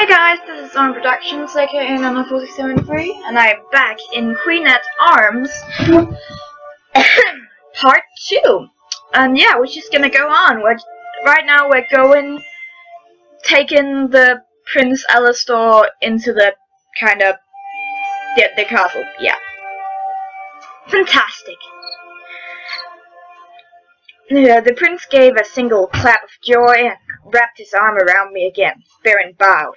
guys, this is On Productions, aka Nana 473, and I'm back in Queen at Arms, part 2. And yeah, we're just gonna go on. Right now we're taking the Prince Alastor into the the castle. Yeah, fantastic. The prince gave a single clap of joy and wrapped his arm around me again. Baron bowed.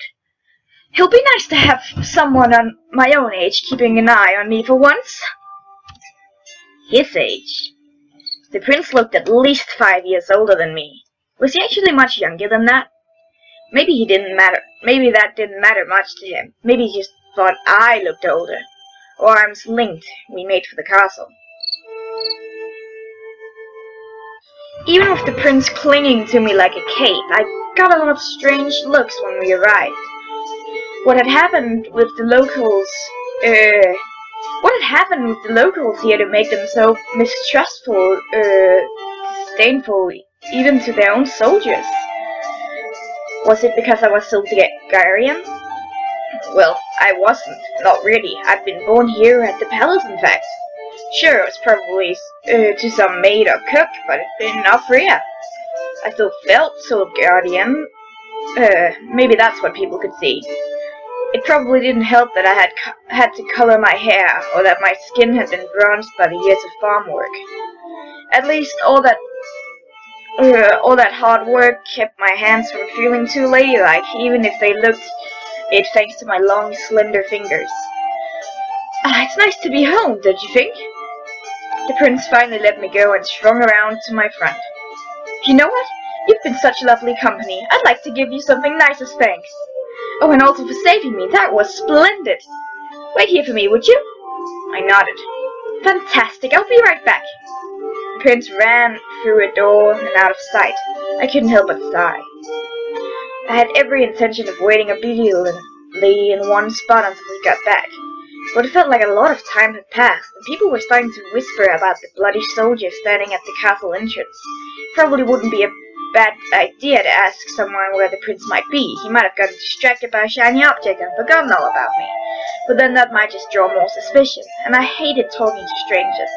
It'll be nice to have someone on my own age keeping an eye on me for once. His age? The prince looked at least 5 years older than me. Was he actually much younger than that? Maybe that didn't matter much to him. Maybe he just thought I looked older. Arms linked, we made for the castle. Even with the prince clinging to me like a cape, I got a lot of strange looks when we arrived. What had happened with the locals here to make them so mistrustful, disdainful, even to their own soldiers? Was it because I was so Bulgarian? Well, I wasn't. Not really. I'd been born here at the palace, in fact. Sure, it was probably to some maid or cook, but it'd been enough for you. I still felt so Guardian. Maybe that's what people could see. It probably didn't help that I had to color my hair, or that my skin had been bronzed by the years of farm work. At least all that hard work kept my hands from feeling too ladylike, even if they looked it thanks to my long, slender fingers. It's nice to be home, don't you think? The prince finally let me go and swung around to my front. You know what? You've been such lovely company. I'd like to give you something nice as thanks. Oh, and also for saving me. That was splendid. Wait here for me, would you? I nodded. Fantastic. I'll be right back. The prince ran through a door and out of sight. I couldn't help but sigh. I had every intention of waiting obediently in one spot until he got back. But it felt like a lot of time had passed, and people were starting to whisper about the bloody soldier standing at the castle entrance. Probably wouldn't be a bad idea to ask someone where the prince might be. He might have gotten distracted by a shiny object and forgotten all about me. But then that might just draw more suspicion, and I hated talking to strangers.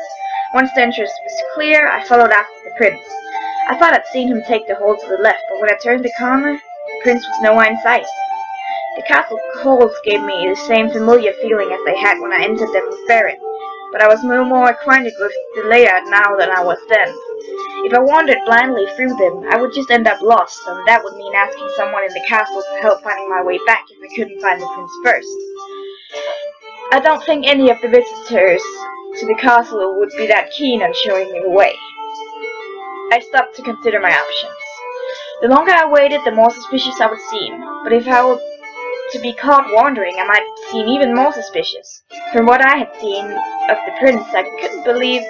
Once the entrance was clear, I followed after the prince. I thought I'd seen him take the hall to the left, but when I turned the corner, the prince was nowhere in sight. The castle halls gave me the same familiar feeling as they had when I entered them with Baron, but I was no more acquainted with the layout now than I was then. If I wandered blindly through them, I would just end up lost, and that would mean asking someone in the castle for help finding my way back if I couldn't find the prince first. I don't think any of the visitors to the castle would be that keen on showing me the way. I stopped to consider my options. The longer I waited, the more suspicious I would seem, but if I were to be caught wandering, I might seem even more suspicious. From what I had seen of the prince, I couldn't believe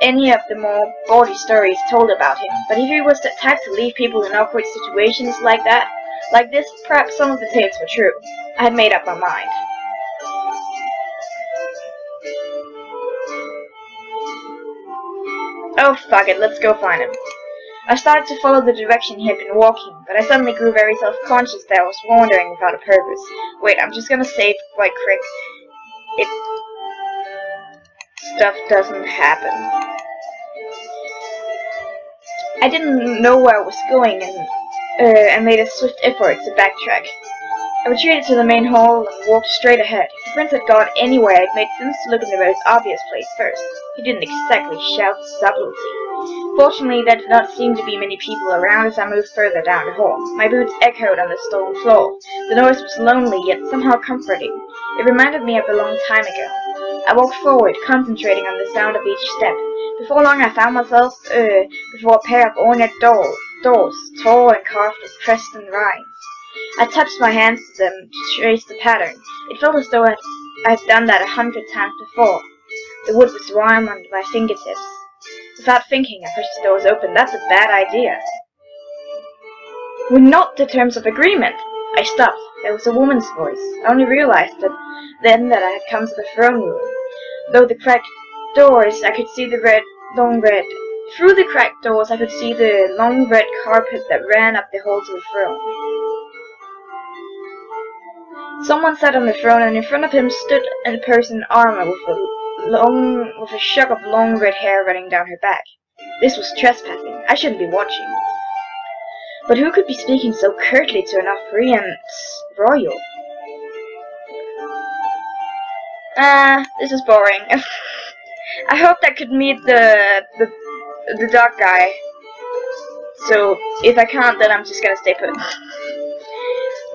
any of the more bawdy stories told about him, but if he was the type to leave people in awkward situations like this, perhaps some of the tales were true. I had made up my mind. Oh, fuck it, let's go find him. I started to follow the direction he had been walking, but I suddenly grew very self-conscious that I was wandering without a purpose. Wait, I'm just gonna save right quick. If stuff doesn't happen. I didn't know where I was going and made a swift effort to backtrack. I retreated to the main hall and walked straight ahead. If the prince had gone anywhere, it made sense to look in the most obvious place first. He didn't exactly shout subtlety. Fortunately, there did not seem to be many people around as I moved further down the hall. My boots echoed on the stone floor. The noise was lonely, yet somehow comforting. It reminded me of a long time ago. I walked forward, concentrating on the sound of each step. Before long, I found myself before a pair of ornate doors, tall and carved with crests and rines. I touched my hands to them to trace the pattern. It felt as though I'd done that 100 times before. The wood was warm under my fingertips. Without thinking, I pushed the doors open. That's a bad idea. We're not the terms of agreement. I stopped. There was a woman's voice. I only realized then that I had come to the throne room. Through the cracked doors, I could see the long red carpet that ran up the hall to the throne. Someone sat on the throne, and in front of him stood a person in armor with a shock of long red hair running down her back. This was trespassing. I shouldn't be watching. But who could be speaking so curtly to an Ophrion's royal? This is boring. I hope I could meet the dark guy. So if I can't, then I'm just gonna stay put.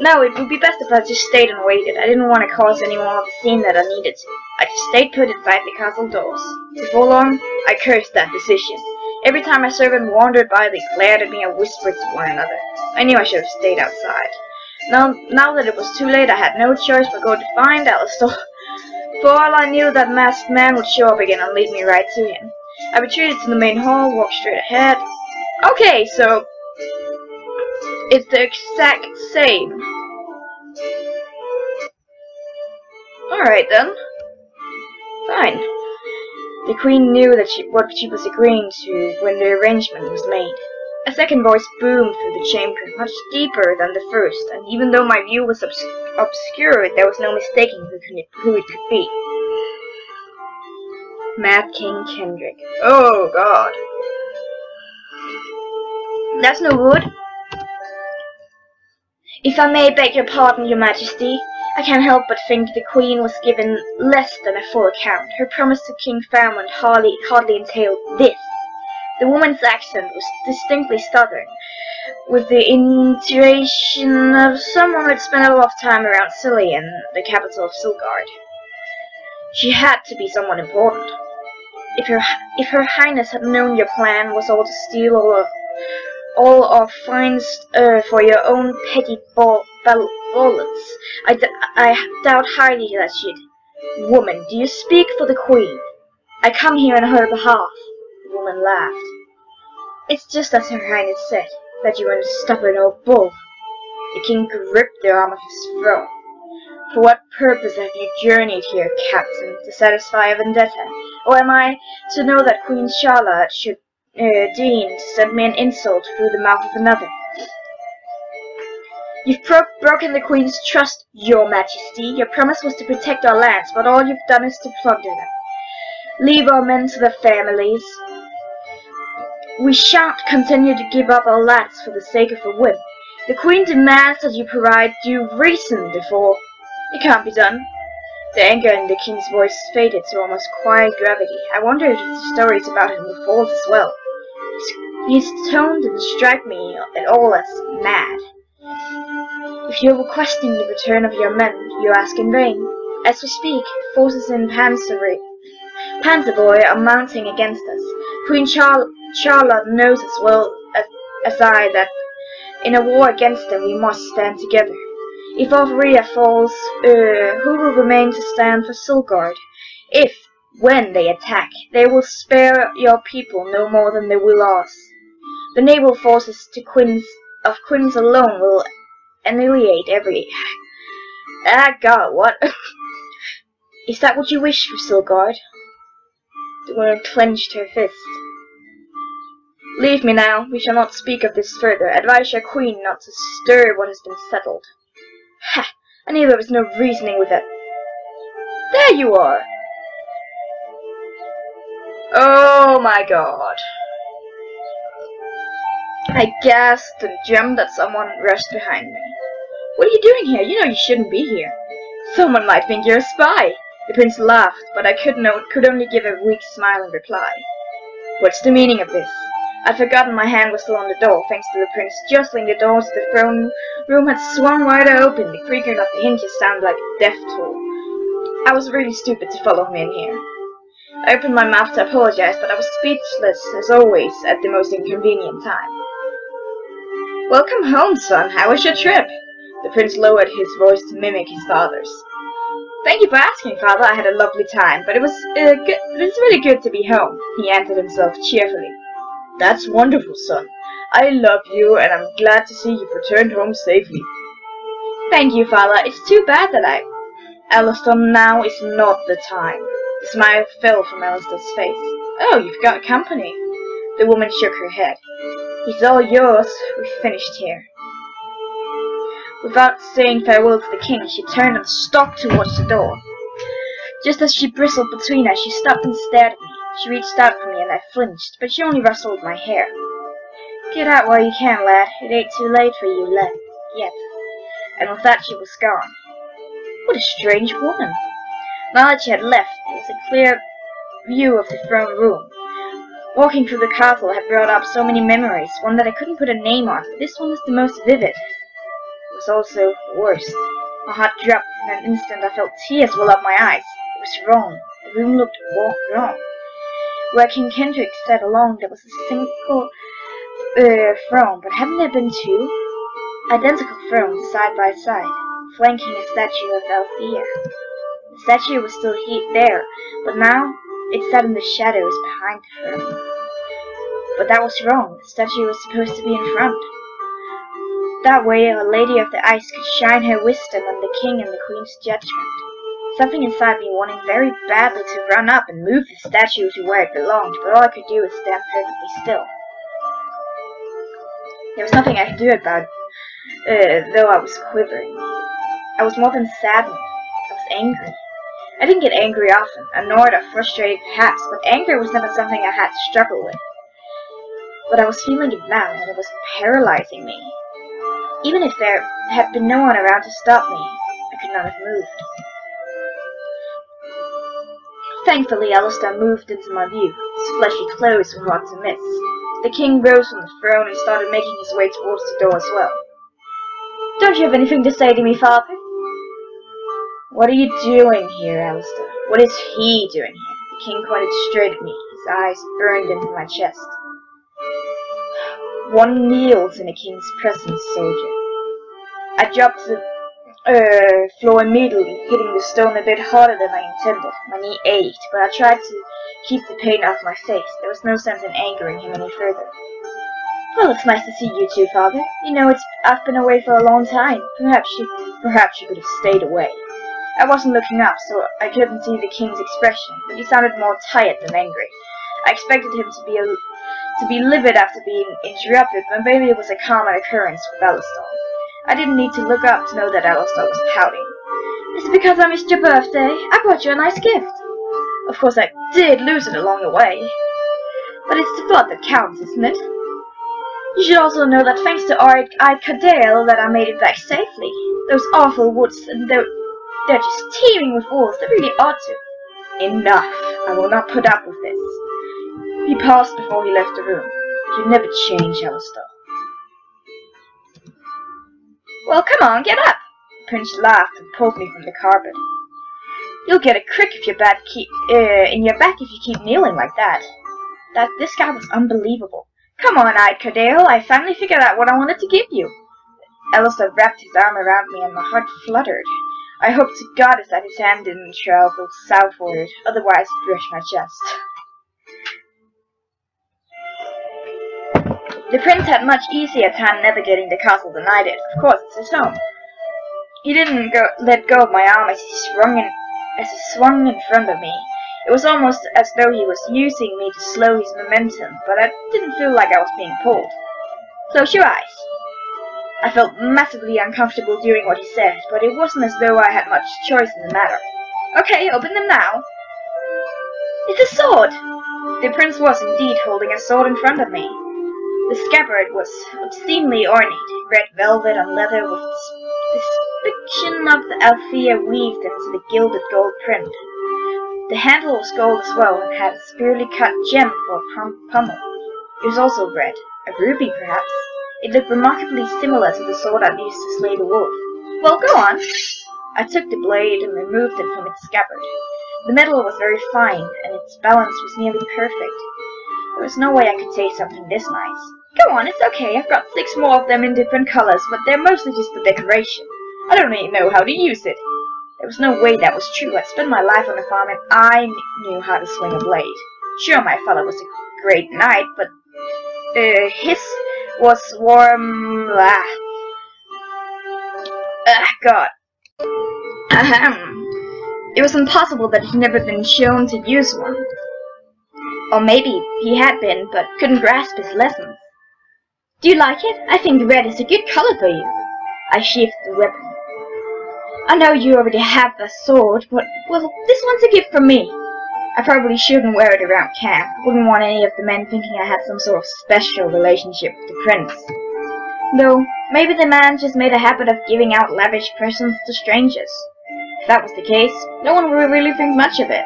No, it would be best if I just stayed and waited. I didn't want to cause any more of a scene that I needed to. I just stayed put inside the castle doors. Before long, I cursed that decision. Every time my servant wandered by, they glared at me and whispered to one another. I knew I should have stayed outside. Now that it was too late, I had no choice but go to find Alistair. For all I knew, that masked man would show up again and lead me right to him. I retreated to the main hall, walked straight ahead. Okay, so it's the exact same. Alright then. Fine. The queen knew that what she was agreeing to when the arrangement was made. A second voice boomed through the chamber, much deeper than the first, and even though my view was obscured, there was no mistaking who it could be. Mad King Kendrick. Oh god. That's no good. If I may beg your pardon, your majesty, I can't help but think the queen was given less than a full account. Her promise to King Faramund hardly entailed this. The woman's accent was distinctly southern, with the intonation of someone who had spent a lot of time around Cillian, the capital of Silgard. She had to be someone important. If her highness had known your plan was all to steal all our finds for your own petty bullets, I doubt highly that she'd. Woman, do you speak for the queen? I come here on her behalf. The woman laughed. It's just as her highness said, that you are a stubborn old bull. The king gripped the arm of his throne. For what purpose have you journeyed here, captain? To satisfy a vendetta? Or am I to know that Queen Charlotte should deign to send me an insult through the mouth of another? You've broken the queen's trust, your majesty. Your promise was to protect our lands, but all you've done is to plunder them. Leave our men to their families. We shan't continue to give up our lands for the sake of a whim. The queen demands that you provide due reason before. It can't be done. The anger in the king's voice faded to almost quiet gravity. I wondered if the stories about him were false as well. His tone didn't strike me at all as mad. If you're requesting the return of your men, you ask in vain. As we speak, forces in Panzervoy are mounting against us. Queen Charlotte knows as well as I that in a war against them we must stand together. If Ophrya falls, who will remain to stand for Silgard? If, when they attack, they will spare your people no more than they will ours. The naval forces of Quins alone will annihilate every... Ah, God, what? Is that what you wish for Silgard? The woman clenched her fist. Leave me now. We shall not speak of this further. Advise your queen not to stir what has been settled. Ha! I knew there was no reasoning with that. There you are! Oh my god. I gasped and jumped at someone rushed behind me. What are you doing here? You know you shouldn't be here. Someone might think you're a spy. The prince laughed, but I could only give a weak smile in reply. What's the meaning of this? I'd forgotten my hand was still on the door, thanks to the prince jostling the door to the throne room had swung wider open. The creaking of the hinges sounded like a death toll. I was really stupid to follow him in here. I opened my mouth to apologize, but I was speechless, as always, at the most inconvenient time. Welcome home, son. How was your trip? The prince lowered his voice to mimic his father's. Thank you for asking, father. I had a lovely time, but it was really good to be home, he answered himself cheerfully. That's wonderful, son. I love you, and I'm glad to see you've returned home safely. Thank you, father. It's too bad that Alistair, now is not the time. The smile fell from Alistair's face. Oh, you've got company. The woman shook her head. He's all yours. We've finished here. Without saying farewell to the king, she turned and stalked towards the door. Just as she bristled between us, she stopped and stared at me. She reached out for me and I flinched, but she only rustled my hair. "Get out while you can, lad. It ain't too late for you yet." And with that she was gone. What a strange woman. Now that she had left, there was a clear view of the throne room. Walking through the castle had brought up so many memories, one that I couldn't put a name on, but this one was the most vivid. It was also the worst. My heart dropped. In an instant I felt tears well up my eyes. It was wrong. The room looked wrong. Where King Kendrick sat alone, there was a single throne, but hadn't there been two? Identical thrones, side by side, flanking a statue of Althea. The statue was still there, but now it sat in the shadows behind the throne. But that was wrong. The statue was supposed to be in front. That way, a Lady of the Ice could shine her wisdom on the king and the queen's judgment. Something inside me wanting very badly to run up and move the statue to where it belonged, but all I could do was stand perfectly still. There was nothing I could do about it, though I was quivering. I was more than saddened. I was angry. I didn't get angry often, annoyed or frustrated perhaps, but anger was never something I had to struggle with. But I was feeling it now, and it was paralyzing me. Even if there had been no one around to stop me, I could not have moved. Thankfully, Alistair moved into my view. His fleshy clothes were hard to miss. The king rose from the throne and started making his way towards the door as well. "Don't you have anything to say to me, father?" "What are you doing here, Alistair? What is he doing here?" The king pointed straight at me. His eyes burned into my chest. "One kneels in a king's presence, soldier." I dropped to the floor immediately, hitting the stone a bit harder than I intended. My knee ached, but I tried to keep the pain off my face. There was no sense in angering him any further. "Well, it's nice to see you too, father. You know, I've been away for a long time. Perhaps you could have stayed away." I wasn't looking up, so I couldn't see the king's expression, but he sounded more tired than angry. I expected him to be livid after being interrupted, but maybe it was a common occurrence with Alistair. I didn't need to look up to know that Alistair was pouting. "Is it because I missed your birthday? I brought you a nice gift." Of course I did lose it along the way. But it's the thought that counts, isn't it? You should also know that thanks to Eyed Cadale that I made it back safely. Those awful woods, they're just teeming with wolves. They really ought to. Enough. I will not put up with this. He paused before he left the room. "You never change, Alistair." "Well, come on, get up." The prince laughed and pulled me from the carpet. "You'll get a crick in your back if you keep kneeling like that." This guy was unbelievable. "Come on, Eyed Cadale, I finally figured out what I wanted to give you." Alistair wrapped his arm around me and my heart fluttered. I hoped to God that his hand didn't travel southward, otherwise it brushed my chest. The prince had much easier time navigating the castle than I did. Of course, it's his home. He didn't let go of my arm as he swung in front of me. It was almost as though he was using me to slow his momentum, but I didn't feel like I was being pulled. "Close your eyes." I felt massively uncomfortable doing what he said, but it wasn't as though I had much choice in the matter. "Okay, open them now." "It's a sword!" The prince was indeed holding a sword in front of me. The scabbard was obscenely ornate, red velvet on leather with the description of the Althea weaved into the gilded gold print. The handle was gold as well and had a spearly cut gem for a pommel. It was also red, a ruby perhaps. It looked remarkably similar to the sword I'd used to slay the wolf. "Well, go on." I took the blade and removed it from its scabbard. The metal was very fine, and its balance was nearly perfect. There was no way I could take something this nice. "Go on, it's okay. I've got 6 more of them in different colors, but they're mostly just for decoration. I don't even know how to use it." There was no way that was true. I'd spent my life on a farm and I knew how to swing a blade. Sure, my father was a great knight, but his was warm. God. It was impossible that he'd never been shown to use one. Or maybe he had been, but couldn't grasp his lessons. "Do you like it? I think red is a good color for you." I sheathed the weapon. I know you already have a sword, but, well, this one's a gift from me. I probably shouldn't wear it around camp. I wouldn't want any of the men thinking I had some sort of special relationship with the prince. Though, maybe the man just made a habit of giving out lavish presents to strangers. If that was the case, no one would really think much of it.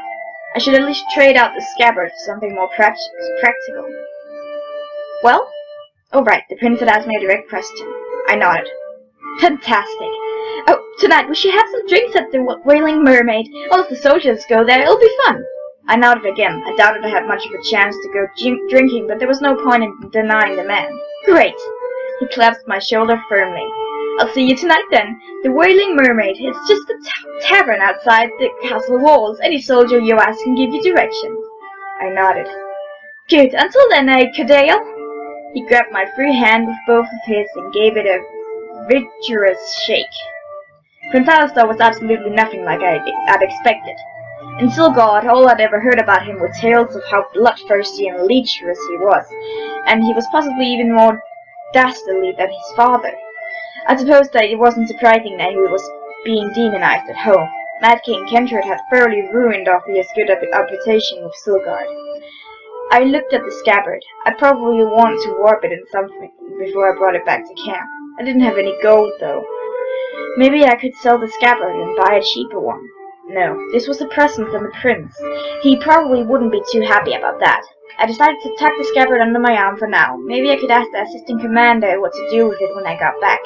I should at least trade out the scabbard for something more practical. Well? Oh right, the prince had asked me a direct question. I nodded. Fantastic. Oh, tonight we should have some drinks at the Wailing Mermaid. All of the soldiers go there, it'll be fun. I nodded again. I doubted I had much of a chance to go drinking, but there was no point in denying the man. Great. He clasped my shoulder firmly. I'll see you tonight then. The Wailing Mermaid. It's just a tavern outside the castle walls. Any soldier you ask can give you directions. I nodded. Good. Until then, Cadale. He grabbed my free hand with both of his and gave it a vigorous shake. Prince Alistair was absolutely nothing like I'd expected. In Silgard, all I'd ever heard about him were tales of how bloodthirsty and lecherous he was, and he was possibly even more dastardly than his father. I suppose that it wasn't surprising that he was being demonized at home. Mad King Kendred had thoroughly ruined Orpheus' good reputation with Silgard. I looked at the scabbard. I probably wanted to warp it in something before I brought it back to camp. I didn't have any gold, though. Maybe I could sell the scabbard and buy a cheaper one. No, this was a present from the prince. He probably wouldn't be too happy about that. I decided to tuck the scabbard under my arm for now. Maybe I could ask the assistant commander what to do with it when I got back.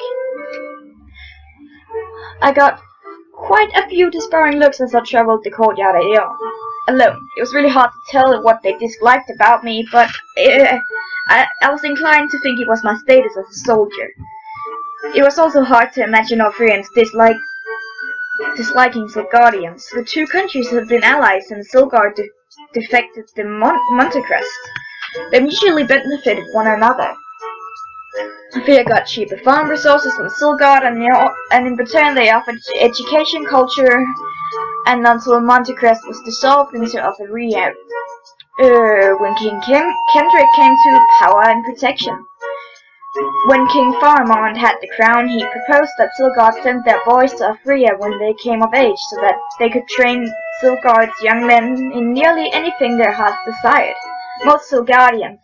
I got quite a few despairing looks as I traveled the courtyard alone. It was really hard to tell what they disliked about me, but I was inclined to think it was my status as a soldier. It was also hard to imagine Orpheans disliking Silgardians. The two countries have been allies since Silgard defected to Montecrest. They mutually benefited one another. Orphea got cheaper farm resources from Silgard, and in return they offered education, culture, and until Montecrest was dissolved into Orpheia, when King Kendrick came to power and protection. When King Faramond had the crown, he proposed that Silgard send their boys to Orpheia when they came of age, so that they could train Silgard's young men in nearly anything their hearts desired. Most Silgardians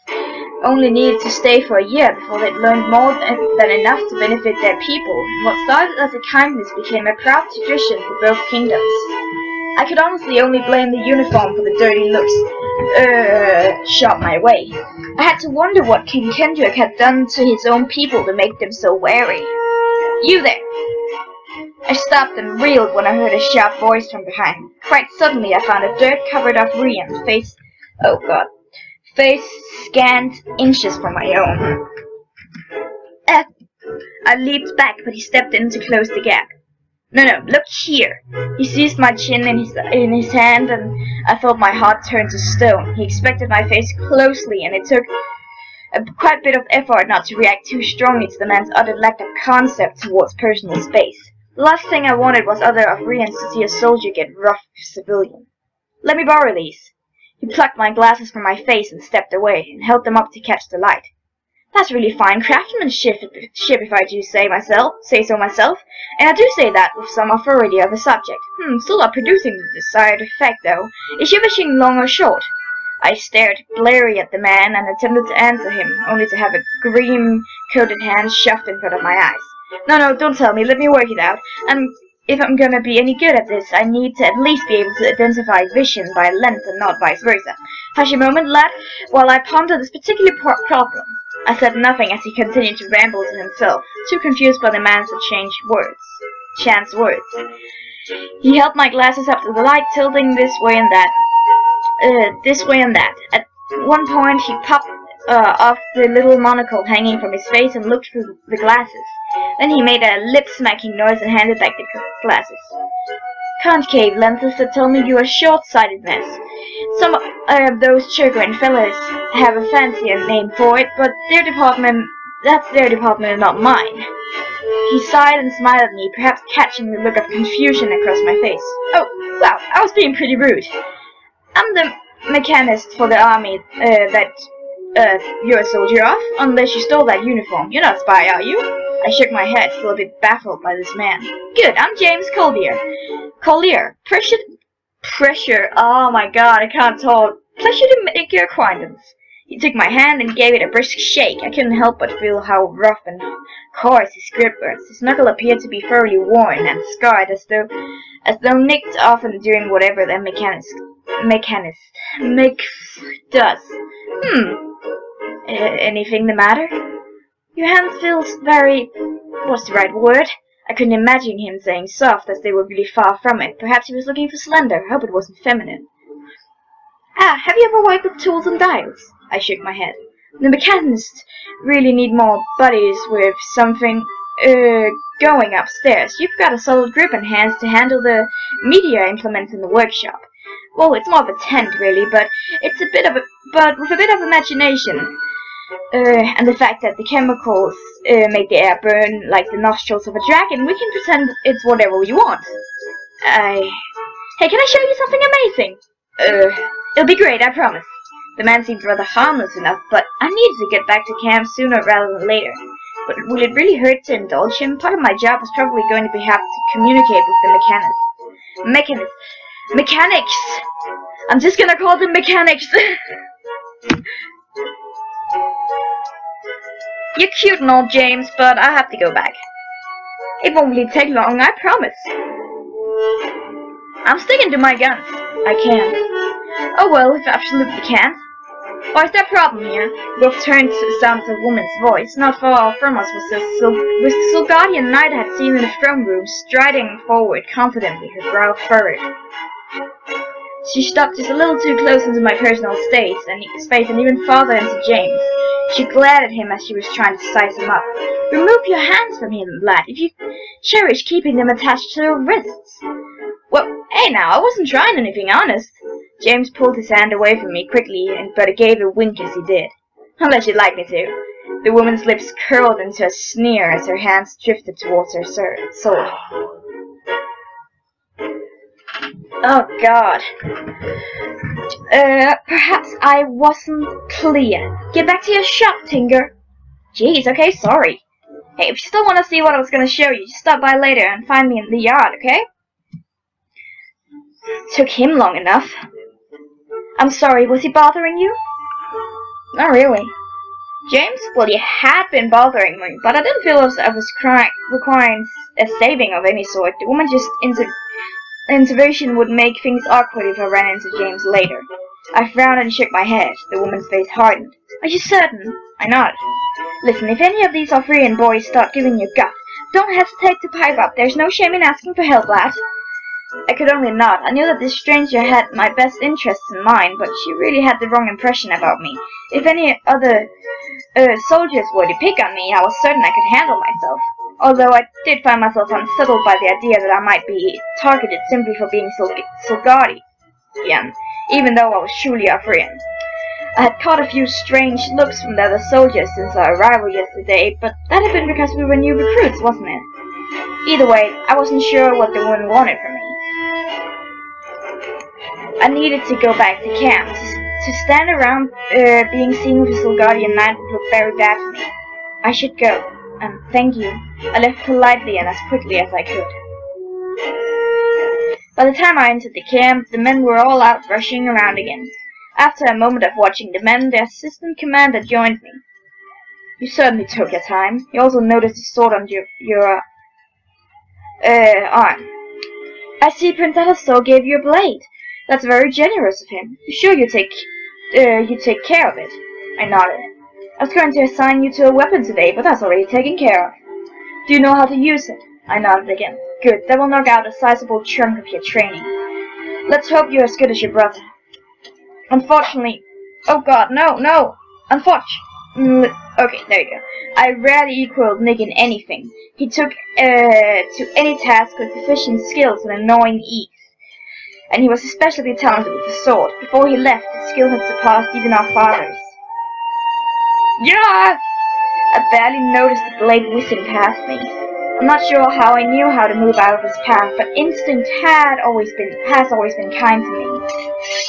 only needed to stay for a year before they'd learned more than enough to benefit their people. What started as a kindness became a proud tradition for both kingdoms. I could honestly only blame the uniform for the dirty looks shot my way. I had to wonder what King Kendrick had done to his own people to make them so wary. You there! I stopped and reeled when I heard a sharp voice from behind. Quite suddenly I found a dirt-covered Orphean, face scant inches from my own. I leaped back, but he stepped in to close the gap. No, look here. He seized my chin in his hand, and I felt my heart turn to stone. He inspected my face closely, and it took quite a bit of effort not to react too strongly to the man's utter lack of concept towards personal space. The last thing I wanted was other Orpheans to see a soldier get rough with a civilian. Let me borrow these. He plucked my glasses from my face and stepped away, and held them up to catch the light. That's really fine craftsmanship, if I do say so myself, and I do say that with some authority of the subject. Still not producing the desired effect, though. Is your machine long or short? I stared bleary at the man and attempted to answer him, only to have a green-coated hand shoved in front of my eyes. No, don't tell me, let me work it out, and if I'm gonna be any good at this, I need to at least be able to identify vision by length and not vice versa. Hush a moment, lad, while I ponder this particular problem. I said nothing as he continued to ramble to himself, too confused by the man's chance words. He held my glasses up to the light, tilting this way and that. At one point, he popped off the little monocle hanging from his face and looked through the glasses. Then he made a lip-smacking noise and handed back the glasses. Concave lenses that tell me you're a short-sighted mess. Some of those chagrin fellas have a fancier name for it, but that's their department and not mine. He sighed and smiled at me, perhaps catching the look of confusion across my face. Oh, wow, I was being pretty rude. I'm the mechanist for the army that you're a soldier of, unless you stole that uniform. You're not a spy, are you? I shook my head, still a bit baffled by this man. Good, I'm James Collier. Collier. Pressure. Oh my god, I can't talk. Pleasure to make your acquaintance. He took my hand and gave it a brisk shake. I couldn't help but feel how rough and coarse his grip was. His knuckle appeared to be thoroughly worn and scarred, as though nicked often doing whatever the mechanist does. Anything the matter? Your hand feels very... what's the right word? I couldn't imagine him saying soft, as they were really far from it. Perhaps he was looking for slender. I hope it wasn't feminine. Have you ever worked with tools and dials? I shook my head. The mechanists really need more buddies with something, going upstairs. You've got a solid grip and hands to handle the media implements in the workshop. Well, it's more of a tent, really, but with a bit of imagination. And the fact that the chemicals make the air burn like the nostrils of a dragon, we can pretend it's whatever we want. Hey, can I show you something amazing? It'll be great, I promise. The man seemed rather harmless enough, but I needed to get back to camp sooner rather than later. But will it really hurt to indulge him? Part of my job is probably going to be have to communicate with the mechanics. I'm just gonna call them mechanics. You're cute and all, James, but I have to go back. It won't really take long, I promise. I'm sticking to my guns. I can. Oh well, if you absolutely can't. Why is there a problem here? Both turned to the sound of a woman's voice. Not far from us was the Solgadian knight I had seen in the throne room, striding forward confidently, her brow furrowed. She stopped just a little too close into my personal space and even farther into James. She glared at him as she was trying to size him up. Remove your hands from him, lad, if you cherish keeping them attached to your wrists. Well, hey now, I wasn't trying anything, honest. James pulled his hand away from me quickly, but gave a wink as he did. Unless you'd like me to. The woman's lips curled into a sneer as her hands drifted towards her sword. Oh God. Perhaps I wasn't clear. Get back to your shop, Tinker. Jeez, okay, sorry. Hey, if you still want to see what I was going to show you, just stop by later and find me in the yard, okay? Took him long enough. I'm sorry, was he bothering you? Not really. James? Well, you had been bothering me, but I didn't feel as I was requiring a saving of any sort. The woman just intervention would make things awkward if I ran into James later. I frowned and shook my head. The woman's face hardened. Are you certain? I nodded. Listen, if any of these Arthurian boys start giving you guff, don't hesitate to pipe up. There's no shame in asking for help, lad. I could only nod. I knew that this stranger had my best interests in mind, but she really had the wrong impression about me. If any other soldiers were to pick on me, I was certain I could handle myself. Although I did find myself unsettled by the idea that I might be targeted simply for being Solgadian, even though I was truly Arthurian. I had caught a few strange looks from the other soldiers since our arrival yesterday, but that had been because we were new recruits, wasn't it? Either way, I wasn't sure what the woman wanted from me. I needed to go back to camp. To stand around being seen with a Solgadian knight would look very bad for me. I should go. Thank you. I left politely and as quickly as I could. By the time I entered the camp, the men were all out rushing around again. After a moment of watching the men, the assistant commander joined me. You certainly took your time. You also noticed the sword on your arm. I see Prince Alistair gave you a blade. That's very generous of him. Sure you take care of it. I nodded. I was going to assign you to a weapon today, but that's already taken care of. Do you know how to use it? I nodded again. Good, that will knock out a sizable chunk of your training. Let's hope you're as good as your brother. Unfortunately... Oh God, no! Okay, there you go. I rarely equaled Nick in anything. He took to any task with efficient skills and annoying ease. And he was especially talented with the sword. Before he left, his skill had surpassed even our father's. Yeah! I barely noticed the blade whizzing past me. I'm not sure how I knew how to move out of his path, but instinct has always been kind to me.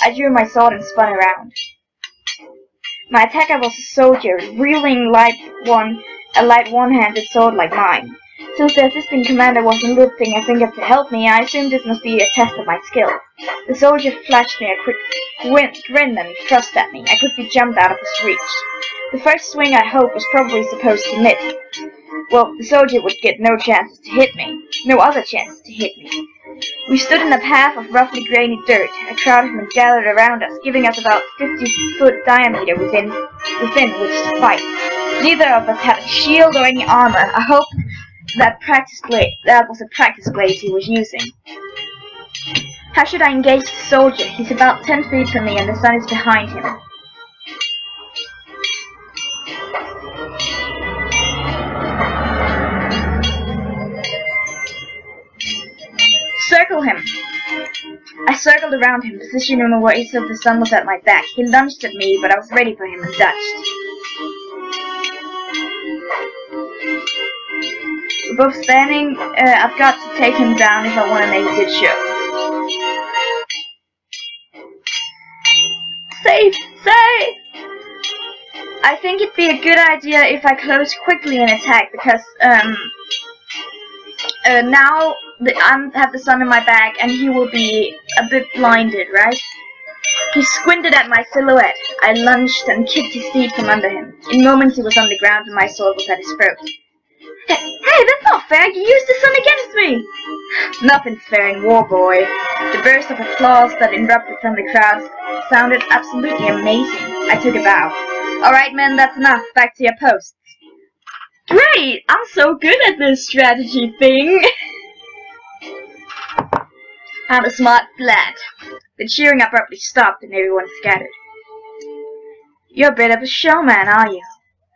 I drew my sword and spun around. My attacker was a soldier, reeling like one a light one-handed sword like mine. Since the assistant commander wasn't lifting a finger to help me, I assumed this must be a test of my skill. The soldier flashed me a quick grin and thrust at me. I quickly jumped out of his reach. The first swing, I hope, was probably supposed to miss. Well, the soldier would get no chances to hit me. No other chances to hit me. We stood in a path of roughly grainy dirt. A crowd of men gathered around us, giving us about 50-foot diameter within which to fight. Neither of us had a shield or any armor. I hope that was a practice blade he was using. How should I engage the soldier? He's about 10 feet from me and the sun is behind him. Circle him! I circled around him, positioning him away so the sun was at my back. He lunged at me, but I was ready for him and dodged. We're both standing. I've got to take him down if I want to make a good show. Save! Save! I think it'd be a good idea if I close quickly and attack, because now I have the sun in my back and he will be a bit blinded, right? He squinted at my silhouette. I lunged and kicked his feet from under him. In moments he was on the ground and my sword was at his throat. Hey, that's not fair! You used the sun against me! Nothing's fair in war, boy. The burst of applause that erupted from the crowd sounded absolutely amazing. I took a bow. Alright men, that's enough. Back to your posts. Great! I'm so good at this strategy thing! I'm a smart lad. The cheering abruptly stopped and everyone scattered. You're a bit of a showman, are you?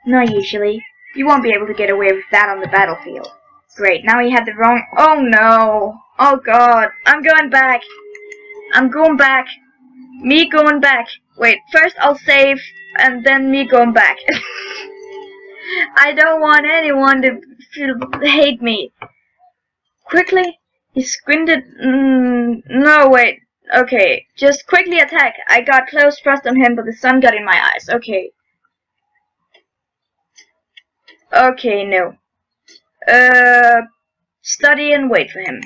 Not usually. You won't be able to get away with that on the battlefield. Great, now he had the wrong— Oh no! Oh god, I'm going back! I'm going back! Me going back! Wait, first I'll save, and then me going back. I don't want anyone to hate me. Quickly, he squinted— no, wait. Okay, just quickly attack. I got close thrust on him, but the sun got in my eyes. Okay. Okay, no. Study and wait for him.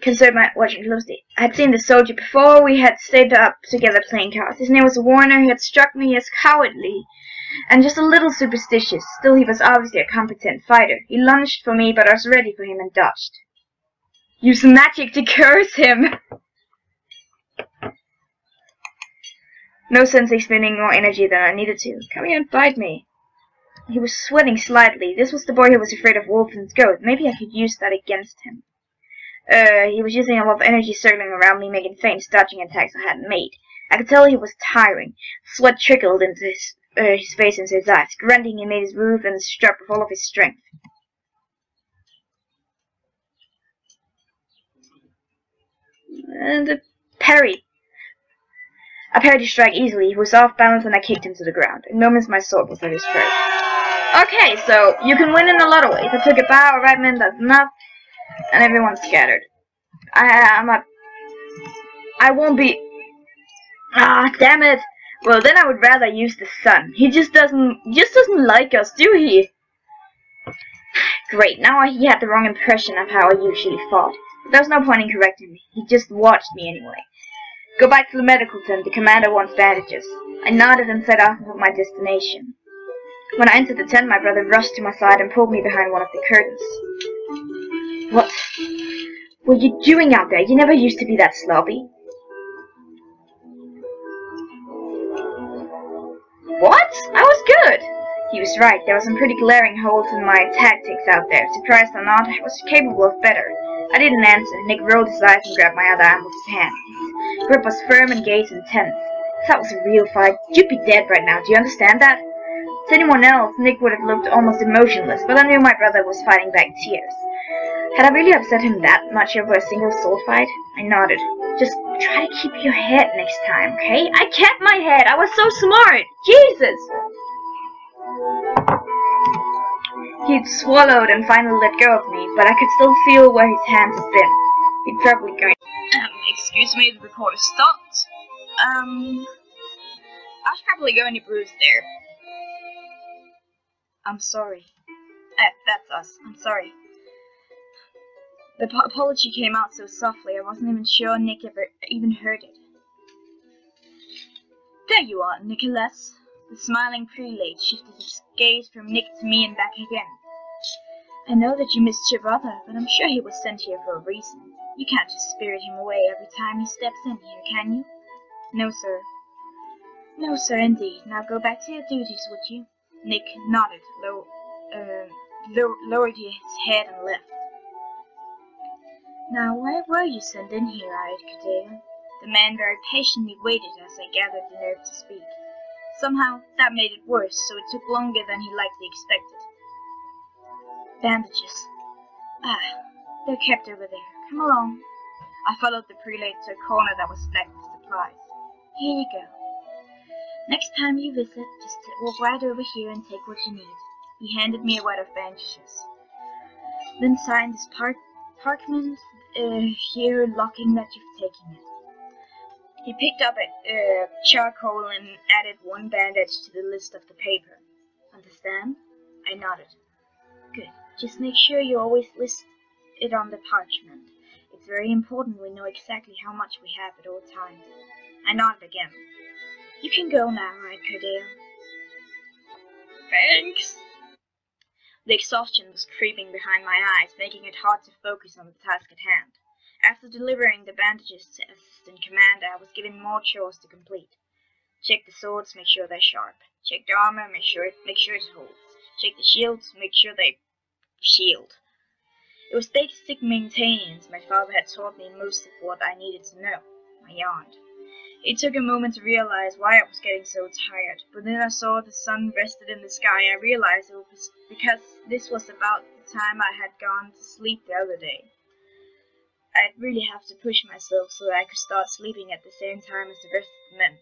Considered my watching closely. I had seen the soldier before. We had stayed up together playing cards. His name was Warner. He had struck me as cowardly and just a little superstitious. Still, he was obviously a competent fighter. He lunged for me, but I was ready for him and dodged. Use magic to curse him! No sense expending more energy than I needed to. Come here and fight me. He was sweating slightly. This was the boy who was afraid of wolves and goats. Maybe I could use that against him. He was using a lot of energy circling around me, making feints, dodging attacks I hadn't made. I could tell he was tiring. Sweat trickled into his face and his eyes. Grunting, he made his move and struck with all of his strength. And a parry. I parried his strike easily. He was off balance and I kicked him to the ground. In moments my sword was at his throat. Okay, so you can win in a lot of ways. I took a bow, alright men, that's enough. And everyone scattered. I won't be— Ah, damn it! Well, then I would rather use the sun. He just doesn't like us, do he? Great, now he had the wrong impression of how I usually fought. But there was no point in correcting me. He just watched me anyway. Go back to the medical tent. The commander wants bandages. I nodded and set off for my destination. When I entered the tent, my brother rushed to my side and pulled me behind one of the curtains. What were you doing out there? You never used to be that sloppy. What? I was good! He was right. There were some pretty glaring holes in my tactics out there. Surprised or not, I was capable of better. I didn't answer. Nick rolled his eyes and grabbed my other arm with his hand. His grip was firm and gaze intense. If that was a real fight, you'd be dead right now. Do you understand that? To anyone else, Nick would have looked almost emotionless, but I knew my brother was fighting back tears. Had I really upset him that much over a single sword fight? I nodded. Just try to keep your head next time, okay? I kept my head! I was so smart! Jesus! He'd swallowed and finally let go of me, but I could still feel where his hands had been. He'd probably going— excuse me, the recorder stopped. I was probably going to bruise there. I'm sorry. That's us. I'm sorry. The apology came out so softly I wasn't even sure Nick ever even heard it. There you are, Nicholas. The smiling prelate shifted his gaze from Nick to me and back again. I know that you missed your brother, but I'm sure he was sent here for a reason. You can't just spirit him away every time he steps in here, can you? No, sir. No, sir, indeed. Now go back to your duties, would you? Nick nodded, lowered his head and left. Now, why were you sent in here, Ayed Kadea? The man very patiently waited as I gathered the nerve to speak. Somehow, that made it worse, so it took longer than he likely expected. Bandages. They're kept over there. Come along. I followed the prelate to a corner that was stacked with supplies. Here you go. Next time you visit, just walk right over here and take what you need. He handed me a wad of bandages. Then sign this parchment here, locking that you've taken it. He picked up a charcoal and added one bandage to the list of the paper. Understand? I nodded. Good. Just make sure you always list it on the parchment. It's very important we know exactly how much we have at all times. I nodded again. You can go now, Ayed Kadea. Thanks. The exhaustion was creeping behind my eyes, making it hard to focus on the task at hand. After delivering the bandages to Assistant Commander, I was given more chores to complete. Check the swords, make sure they're sharp. Check the armor, make sure it holds. Check the shields, make sure they shield. It was basic maintenance. My father had taught me most of what I needed to know. I yawned. It took a moment to realize why I was getting so tired, but then I saw the sun rested in the sky. I realized it was because this was about the time I had gone to sleep the other day. I'd really have to push myself so that I could start sleeping at the same time as the rest of the men.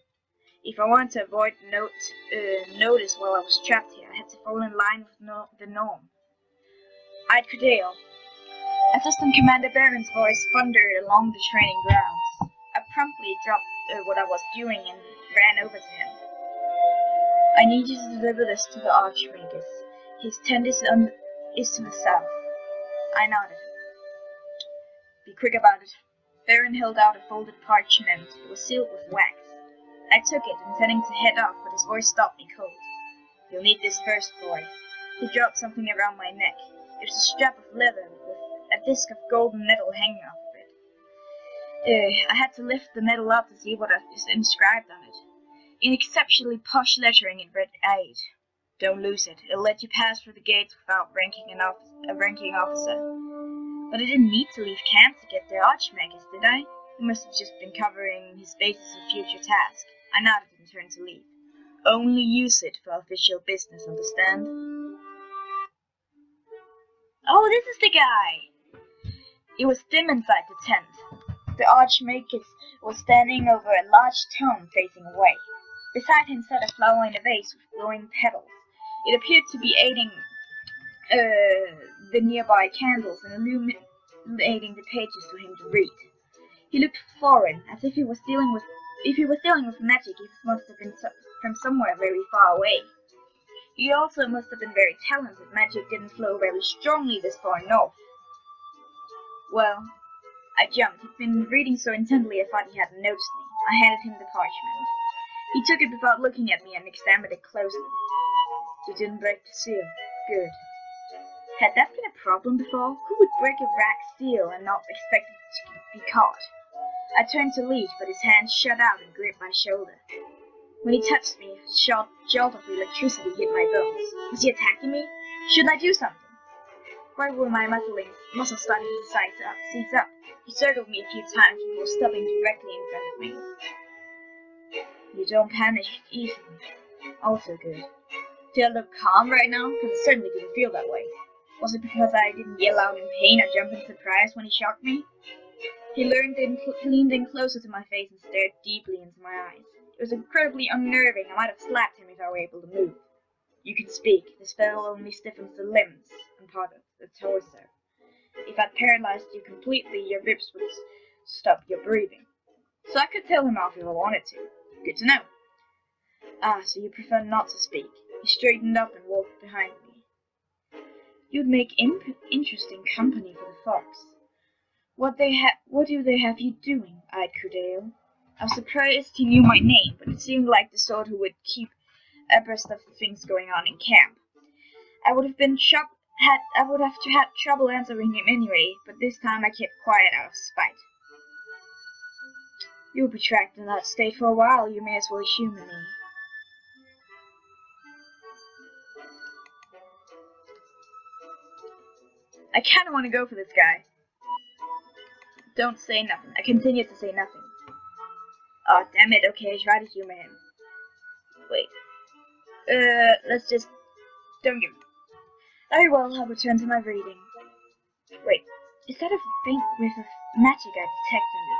If I wanted to avoid notice while I was trapped here, I had to fall in line with the norm. Ayed Kadea. Assistant Commander Baron's voice thundered along the training grounds. I promptly dropped what I was doing and ran over to him. I need you to deliver this to the Archmagus. His tent is to the south. I nodded. Be quick about it. Baron held out a folded parchment. It was sealed with wax. I took it, intending to head off, but his voice stopped me cold. You'll need this first, boy. He dropped something around my neck. It was a strap of leather with a disc of golden metal hanging off of it. I had to lift the metal up to see what was inscribed on it. In exceptionally posh lettering it read Ayed. Don't lose it. It'll let you pass through the gates without a ranking officer. But I didn't need to leave camp to get the Archmagus, did I? He must have just been covering his bases for future tasks. I nodded and turned to leave. Only use it for official business, understand? Oh, this is the guy! It was dim inside the tent. The Archmagus was standing over a large tome facing away. Beside him sat a flower in a vase with glowing petals. It appeared to be aiding the nearby candles and illuminating the pages for him to read. He looked foreign, as if he was dealing with magic. He must have been from somewhere very far away. He also must have been very talented. Magic didn't flow very strongly this far north. Well, I jumped. He'd been reading so intently I thought he hadn't noticed me. I handed him the parchment. He took it without looking at me and examined it closely. You didn't break the seal. Good. Had that been a problem before? Who would break a rack seal and not expect it to be caught? I turned to leave, but his hand shot out and gripped my shoulder. When he touched me, a jolt of electricity hit my bones. Was he attacking me? Shouldn't I do something? Why were my muscles starting to seize up? He circled me a few times before stopping directly in front of me. You don't panic easily. Also good. Do I look calm right now? Because it certainly didn't feel that way. Was it because I didn't yell out in pain or jump in surprise when he shocked me? He leaned in closer to my face and stared deeply into my eyes. It was incredibly unnerving. I might have slapped him if I were able to move. You can speak. The spell only stiffens the limbs and part of the torso. If I'd paralyzed you completely, your ribs would stop your breathing. So I could tell him off if I wanted to. Good to know. Ah, so you prefer not to speak. He straightened up and walked behind me. You'd make interesting company for the fox. What do they have you doing? Eyed Cordell. I was surprised he knew my name, but it seemed like the sort who would keep abreast of the things going on in camp. I would have had trouble answering him anyway, but this time I kept quiet out of spite. You'll be trapped in that state for a while. You may as well humor me. I kinda want to go for this guy. Don't say nothing. I continue to say nothing. Oh, damn it. Okay, I try to humor him. Wait. Let's just... Don't give... Very well, I'll return to my reading. Wait, is that a faint whiff of magic I detect in you?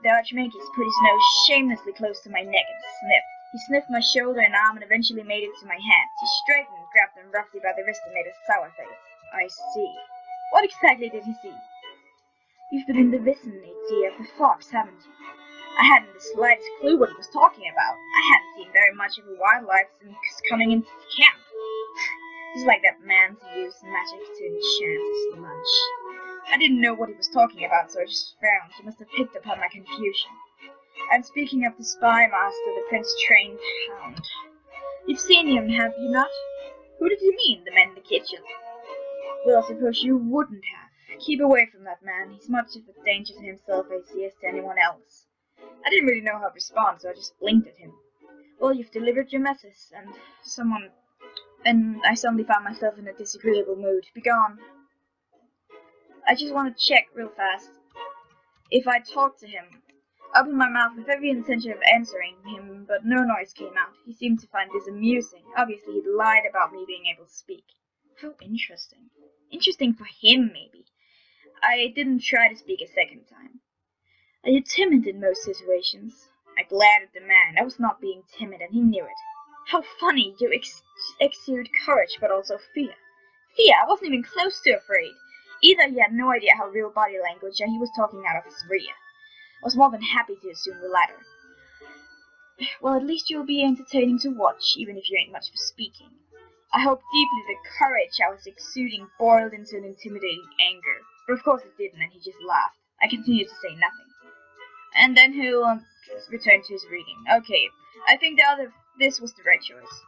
The Archmagus put his nose shamelessly close to my neck and sniffed. He sniffed my shoulder and arm and eventually made it to my hands. He straightened and grabbed them roughly by the wrist and made a sour face. I see. What exactly did he see? You've been in the vicinity of the fox, haven't you? I hadn't the slightest clue what he was talking about. I hadn't seen very much of a wildlife since coming into camp. He's like that man who used magic to enchant his lunch. I didn't know what he was talking about, so I just frowned. He must have picked up on my confusion. And speaking of the spy master, the prince trained hound. You've seen him, have you not? Who did you mean, the man in the kitchen? Well, I suppose you wouldn't have. Keep away from that man. He's much of a danger to himself as he is to anyone else. I didn't really know how to respond, so I just blinked at him. Well, you've delivered your message, and I suddenly found myself in a disagreeable mood. Begone. I just want to check real fast. If I talked to him, I opened my mouth with every intention of answering him, but no noise came out. He seemed to find this amusing. Obviously, he'd lied about me being able to speak. How interesting. Interesting for him, maybe. I didn't try to speak a second time. Are you timid in most situations? I glared at the man. I was not being timid, and he knew it. How funny, you exude courage, but also fear. Fear? I wasn't even close to afraid. Either he had no idea how real body language, or he was talking out of his rear. I was more than happy to assume the latter. Well, at least you'll be entertaining to watch, even if you ain't much for speaking. I hope deeply the courage I was exuding boiled into an intimidating anger, but of course it didn't, and he just laughed. I continued to say nothing. And then he'll return to his reading. Okay, I think this was the right choice.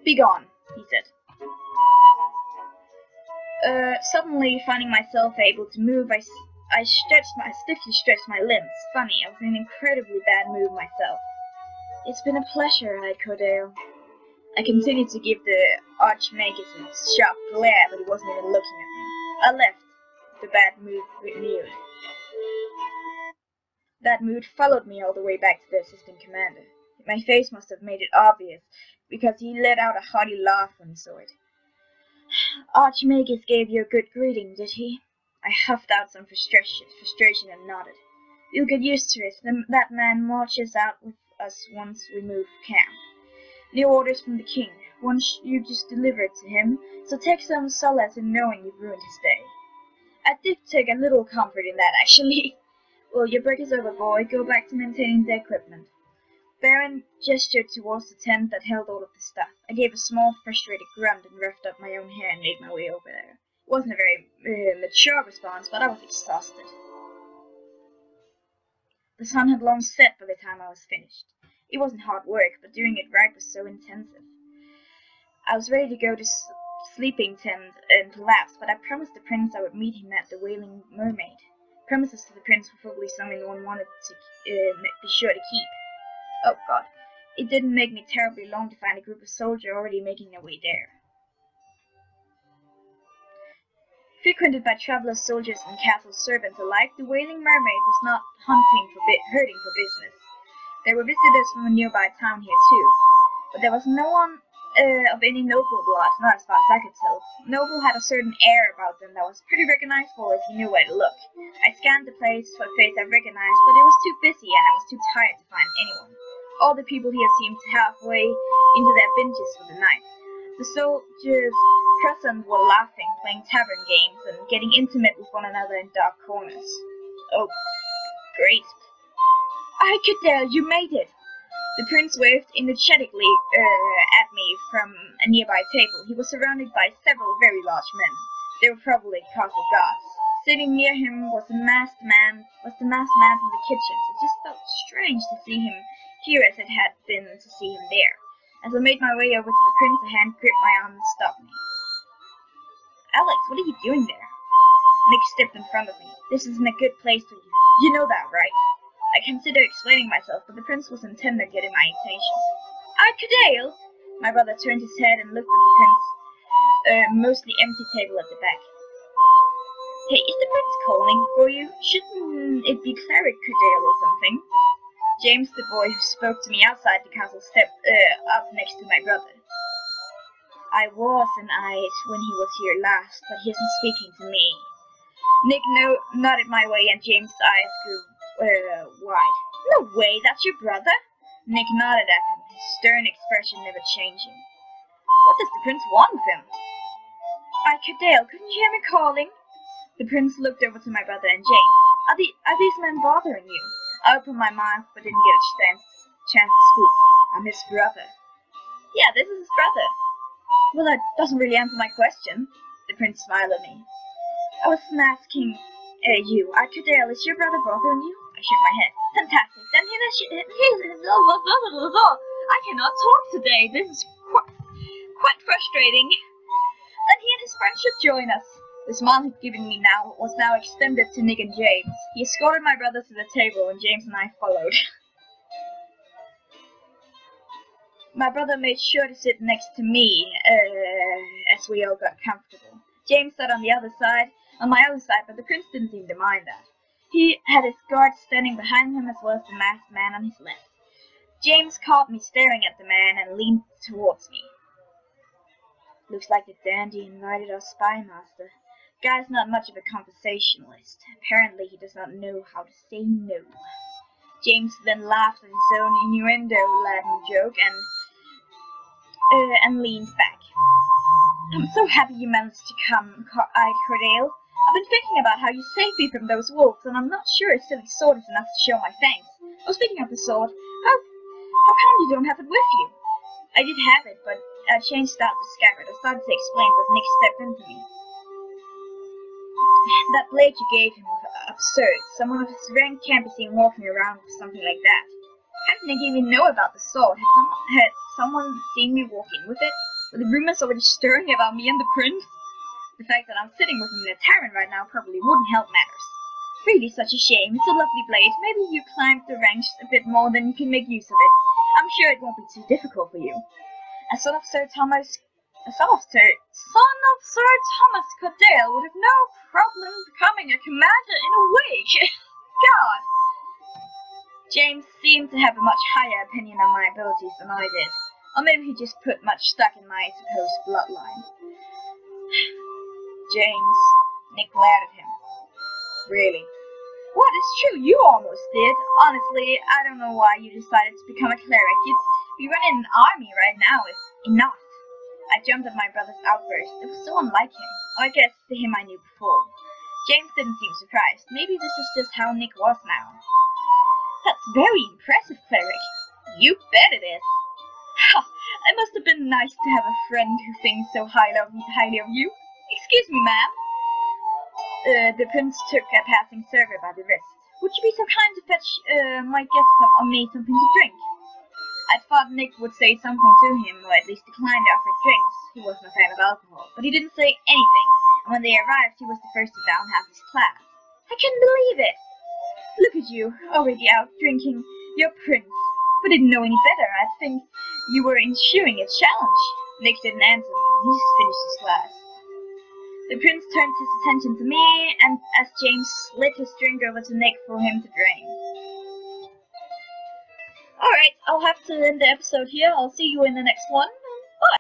Be gone, he said. Suddenly finding myself able to move, I stiffly stretched my limbs. Funny, I was in an incredibly bad mood myself. It's been a pleasure, eyed Cordell. I continued to give the Archmagus a sharp glare, but he wasn't even looking at me. I left. The bad mood renewed. That mood followed me all the way back to the assistant commander. My face must have made it obvious, because he let out a hearty laugh when he saw it. Archmagus gave you a good greeting, did he? I huffed out some frustration and nodded. You'll get used to it. That man marches out with us once we move camp. New orders from the king. Once you just deliver it to him, so take some solace in knowing you've ruined his day. I did take a little comfort in that, actually. Well, your break is over, boy. Go back to maintaining the equipment. Baron gestured towards the tent that held all of the stuff. I gave a small, frustrated grunt and roughed up my own hair and made my way over there. It wasn't a very mature response, but I was exhausted. The sun had long set by the time I was finished. It wasn't hard work, but doing it right was so intensive. I was ready to go to sleeping tent and collapse, but I promised the prince I would meet him at the Wailing Mermaid. Promises to the prince were probably something one wanted to be sure to keep. Oh god, it didn't make me terribly long to find a group of soldiers already making their way there. Frequented by travelers, soldiers, and castle servants alike, the Wailing Mermaid was not hurting for business. There were visitors from a nearby town here too, but there was no one of any noble blood, not as far as I could tell. Noble had a certain air about them that was pretty recognizable if you knew where to look. I scanned the place for a face I recognized, but it was too busy and I was too tired to find anyone. All the people here seemed halfway into their benches for the night. The soldiers present were laughing, playing tavern games, and getting intimate with one another in dark corners. Oh, great. I could tell you made it. The prince waved energetically at me from a nearby table. He was surrounded by several very large men. They were probably castle guards. Sitting near him was the masked man from the kitchens. It just felt strange to see him here as it had been to see him there. As I made my way over to the prince, a hand gripped my arm and stopped me. Alex, what are you doing there? Nick stepped in front of me. This isn't a good place for you. You know that, right? I considered explaining myself, but the prince was intent on getting my attention. Arcadale! My brother turned his head and looked at the prince's mostly empty table at the back. Hey, is the prince calling for you? Shouldn't it be Cleric Cardale or something? James, the boy who spoke to me outside the castle, stepped up next to my brother. I was an eyed when he was here last, but he isn't speaking to me. Nick nodded my way, and James' eyes grew wide. No way, that's your brother? Nick nodded at him, his stern expression never changing. What does the prince want with him? Cardale, couldn't you hear me calling? The prince looked over to my brother and James. Are these men bothering you? I opened my mouth, but didn't get a chance to speak. I'm his brother. Yeah, this is his brother. Well, that doesn't really answer my question. The prince smiled at me. I was asking you, Cardale, is your brother bothering you? I shook my head. Fantastic. Then I cannot talk today. This is quite frustrating. Then he and his friends should join us. The smile he'd given me was now extended to Nick and James. He escorted my brother to the table, and James and I followed. My brother made sure to sit next to me as we all got comfortable. James sat on my other side, but the prince didn't seem to mind that. He had his guards standing behind him as well as the masked man on his left. James caught me staring at the man and leaned towards me. Looks like the dandy invited our spy master. Guy's not much of a conversationalist. Apparently he does not know how to say no. James then laughed at his own innuendo-laden joke and leaned back. I'm so happy you managed to come, Cardale. I've been thinking about how you saved me from those wolves, and I'm not sure a silly sword is enough to show my thanks. Oh, speaking of the sword, how come you don't have it with you? I did have it, but I changed out the scabbard. I started to explain, but Nick stepped into me. That blade you gave him was absurd. Someone of his rank can't be seen walking around with something like that. How did Nick even know about the sword? Had someone seen me walk in with it? Were the rumors already stirring about me and the prince? The fact that I'm sitting with him in a tavern right now probably wouldn't help matters. Really such a shame. It's a lovely blade. Maybe you climbed the ranks a bit more than you can make use of it. I'm sure it won't be too difficult for you. A son of Sir Thomas Cardale would have no problem becoming a commander in a week. God. James seemed to have a much higher opinion of my abilities than I did. Or maybe he just put much stock in my supposed bloodline. James. Nick glared at him. Really? What, it's true, you almost did. Honestly, I don't know why you decided to become a cleric. You'd be running an army right now if enough. I jumped at my brother's outburst. It was so unlike him. Or I guess to him I knew before. James didn't seem surprised. Maybe this is just how Nick was now. That's very impressive, cleric. You bet it is. Ha! It must have been nice to have a friend who thinks so highly of you. Excuse me, ma'am. The prince took a passing server by the wrist. Would you be so kind to fetch my guest or me something to drink? I thought Nick would say something to him, or at least decline to offer drinks. He wasn't a fan of alcohol, but he didn't say anything, and when they arrived, he was the first to down half his class. I couldn't believe it! Look at you, already out drinking your prince. If I didn't know any better, I'd think you were ensuring a challenge. Nick didn't answer him, he just finished his glass. The prince turned his attention to me, and as James slid his drink over to Nick for him to drain. Alright, I'll have to end the episode here. I'll see you in the next one.